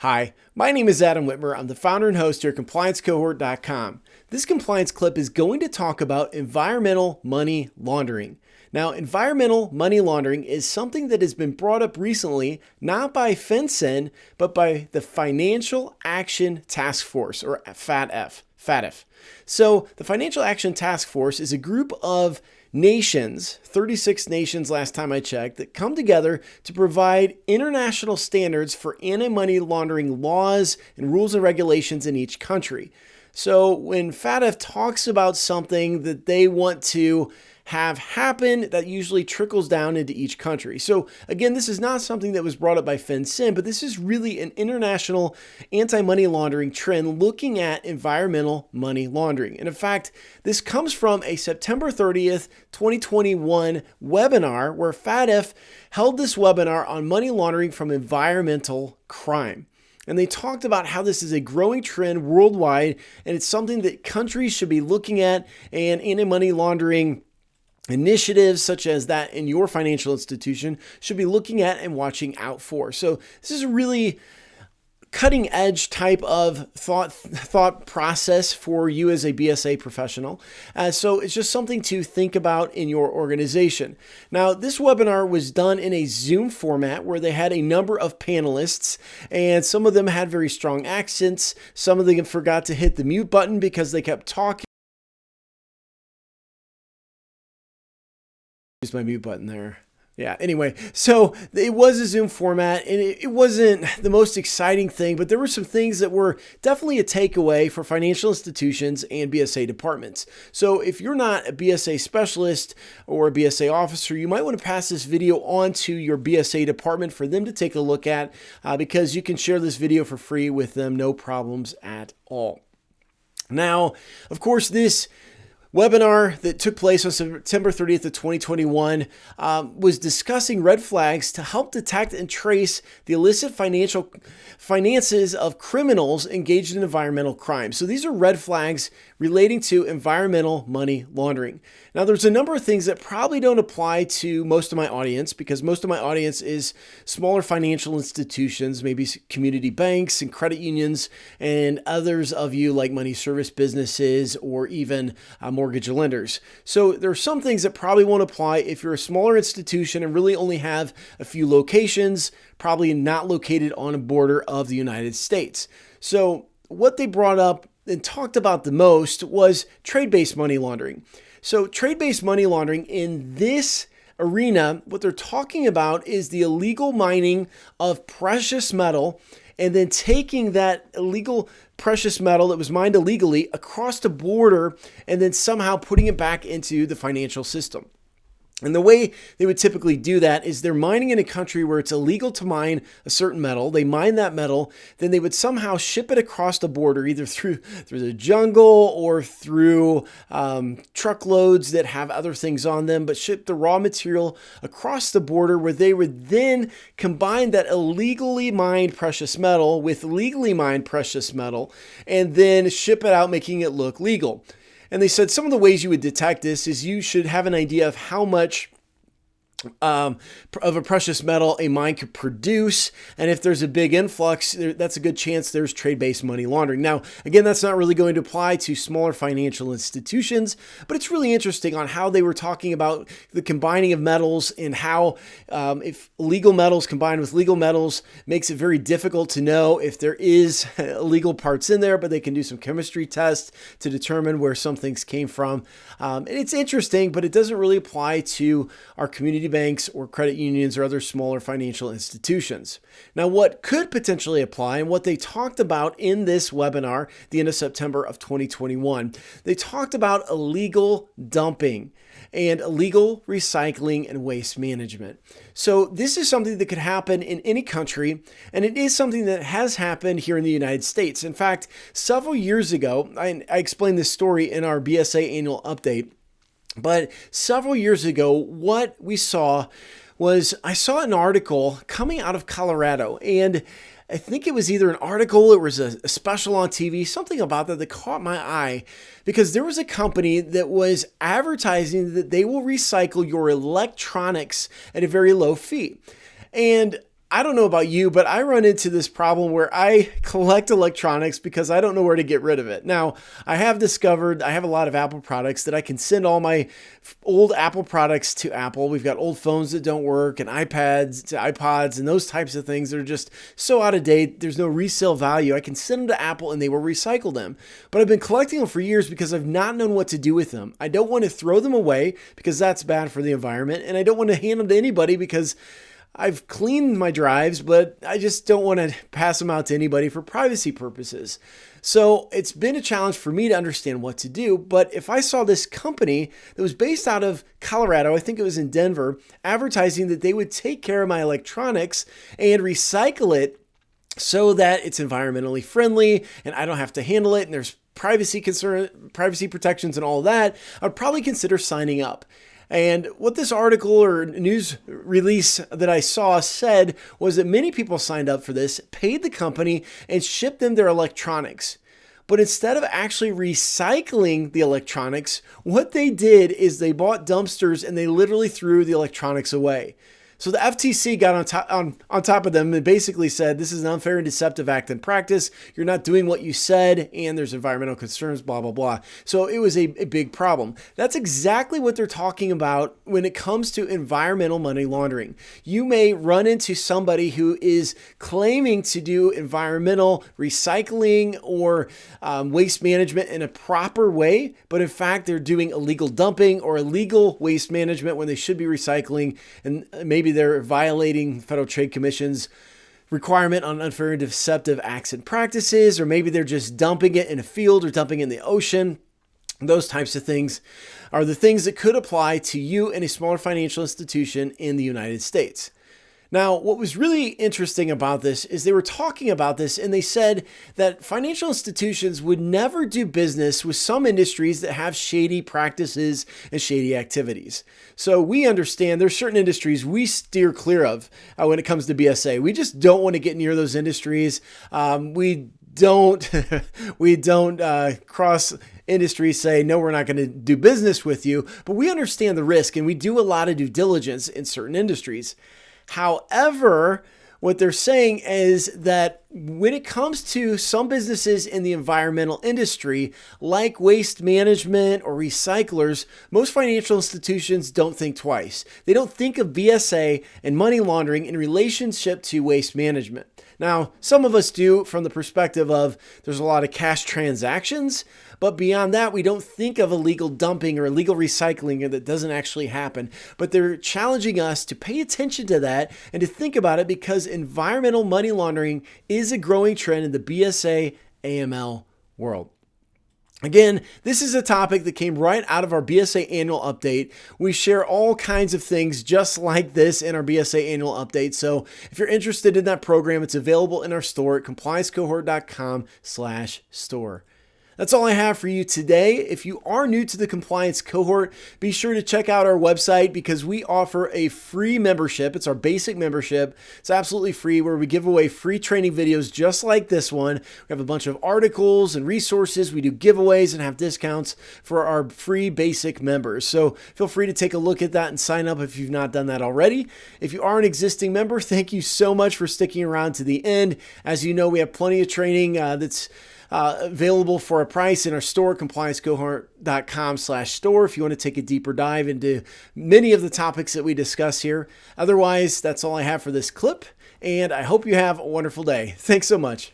Hi, my name is Adam Whitmer. I'm the founder and host here at ComplianceCohort.com. This compliance clip is going to talk about environmental money laundering. Now, environmental money laundering is something that has been brought up recently, not by FinCEN, but by the Financial Action Task Force, or FATF. So the Financial Action Task Force is a group of nations, 36 nations last time I checked, that come together to provide international standards for anti-money laundering laws and rules and regulations in each country. So when FATF talks about something that they want to have happen, that usually trickles down into each country. So again, this is not something that was brought up by FinCEN, but this is really an international anti-money laundering trend looking at environmental money laundering. And in fact, this comes from a September 30th, 2021 webinar where FATF held this webinar on money laundering from environmental crime. And they talked about how this is a growing trend worldwide, and it's something that countries should be looking at, and anti-money laundering initiatives such as that in your financial institution should be looking at and watching out for. So this is a really cutting edge type of thought process for you as a BSA professional. So it's just something to think about in your organization. Now, this webinar was done in a Zoom format where they had a number of panelists, and some of them had very strong accents. Some of them forgot to hit the mute button because they kept talking. Use my mute button there. Yeah, anyway, so it was a Zoom format, and it wasn't the most exciting thing, but there were some things that were definitely a takeaway for financial institutions and BSA departments. So if you're not a BSA specialist or a BSA officer, you might want to pass this video on to your BSA department for them to take a look at, because you can share this video for free with them, no problems at all. Now, of course, this webinar that took place on September 30th of 2021 was discussing red flags to help detect and trace the illicit finances of criminals engaged in environmental crime. So these are red flags relating to environmental money laundering. Now, there's a number of things that probably don't apply to most of my audience, because most of my audience is smaller financial institutions, maybe community banks and credit unions, and others of you like money service businesses or even mortgage lenders. So there are some things that probably won't apply if you're a smaller institution and really only have a few locations, probably not located on a border of the United States. So what they brought up and talked about the most was trade-based money laundering. So trade-based money laundering in this arena, what they're talking about is the illegal mining of precious metal and then taking that illegal precious metal that was mined illegally across the border and then somehow putting it back into the financial system. And the way they would typically do that is they're mining in a country where it's illegal to mine a certain metal. They mine that metal, then they would somehow ship it across the border, either through the jungle or through truckloads that have other things on them, but ship the raw material across the border, where they would then combine that illegally mined precious metal with legally mined precious metal and then ship it out, making it look legal. And they said some of the ways you would detect this is you should have an idea of how much of a precious metal a mine could produce. And if there's a big influx, that's a good chance there's trade-based money laundering. Now, again, that's not really going to apply to smaller financial institutions, but it's really interesting on how they were talking about the combining of metals and how if legal metals combined with legal metals makes it very difficult to know if there is illegal parts in there, but they can do some chemistry tests to determine where some things came from. And it's interesting, but it doesn't really apply to our community banks or credit unions or other smaller financial institutions. Now, what could potentially apply and what they talked about in this webinar, the end of September of 2021, they talked about illegal dumping and illegal recycling and waste management. So this is something that could happen in any country, and it is something that has happened here in the United States. In fact, several years ago, I explained this story in our BSA annual update, but several years ago, what we saw was I saw an article coming out of Colorado, and I think it was either an article, it was a special on TV, something about that caught my eye, because there was a company that was advertising that they will recycle your electronics at a very low fee. And I don't know about you, but I run into this problem where I collect electronics because I don't know where to get rid of it. Now, I have discovered I have a lot of Apple products that I can send all my old Apple products to Apple. We've got old phones that don't work and iPads to iPods and those types of things that are just so out of date. There's no resale value. I can send them to Apple and they will recycle them. But I've been collecting them for years because I've not known what to do with them. I don't want to throw them away because that's bad for the environment. And I don't want to hand them to anybody because I've cleaned my drives, but I just don't want to pass them out to anybody for privacy purposes. So it's been a challenge for me to understand what to do. But if I saw this company that was based out of Colorado, I think it was in Denver, advertising that they would take care of my electronics and recycle it so that it's environmentally friendly and I don't have to handle it and there's privacy protections and all that, I'd probably consider signing up. And what this article or news release that I saw said was that many people signed up for this, paid the company, and shipped them their electronics. But instead of actually recycling the electronics, what they did is they bought dumpsters and they literally threw the electronics away. So the FTC got on top of them and basically said, this is an unfair and deceptive act in practice. You're not doing what you said, and there's environmental concerns, blah, blah, blah. So it was a big problem. That's exactly what they're talking about when it comes to environmental money laundering. You may run into somebody who is claiming to do environmental recycling or waste management in a proper way, but in fact, they're doing illegal dumping or illegal waste management when they should be recycling, and maybe they're violating Federal Trade Commission's requirement on unfair and deceptive acts and practices, or maybe they're just dumping it in a field or dumping it in the ocean. Those types of things are the things that could apply to you in a smaller financial institution in the United States. Now, what was really interesting about this is they were talking about this and they said that financial institutions would never do business with some industries that have shady practices and shady activities. So we understand there's certain industries we steer clear of when it comes to BSA. We just don't want to get near those industries. We don't cross industries say, no, we're not going to do business with you, but we understand the risk and we do a lot of due diligence in certain industries. However, what they're saying is that when it comes to some businesses in the environmental industry, like waste management or recyclers, most financial institutions don't think twice. They don't think of BSA and money laundering in relationship to waste management. Now, some of us do from the perspective of there's a lot of cash transactions, but beyond that, we don't think of illegal dumping or illegal recycling that doesn't actually happen. But they're challenging us to pay attention to that and to think about it because environmental money laundering is a growing trend in the BSA AML world. Again, this is a topic that came right out of our BSA annual update. We share all kinds of things just like this in our BSA annual update. So if you're interested in that program, it's available in our store at compliancecohort.com/store. That's all I have for you today. If you are new to the Compliance Cohort, be sure to check out our website because we offer a free membership. It's our basic membership. It's absolutely free where we give away free training videos just like this one. We have a bunch of articles and resources. We do giveaways and have discounts for our free basic members. So feel free to take a look at that and sign up if you've not done that already. If you are an existing member, thank you so much for sticking around to the end. As you know, we have plenty of training that's available for a price in our store, compliancecohort.com/store, if you want to take a deeper dive into many of the topics that we discuss here. Otherwise, that's all I have for this clip, and I hope you have a wonderful day. Thanks so much.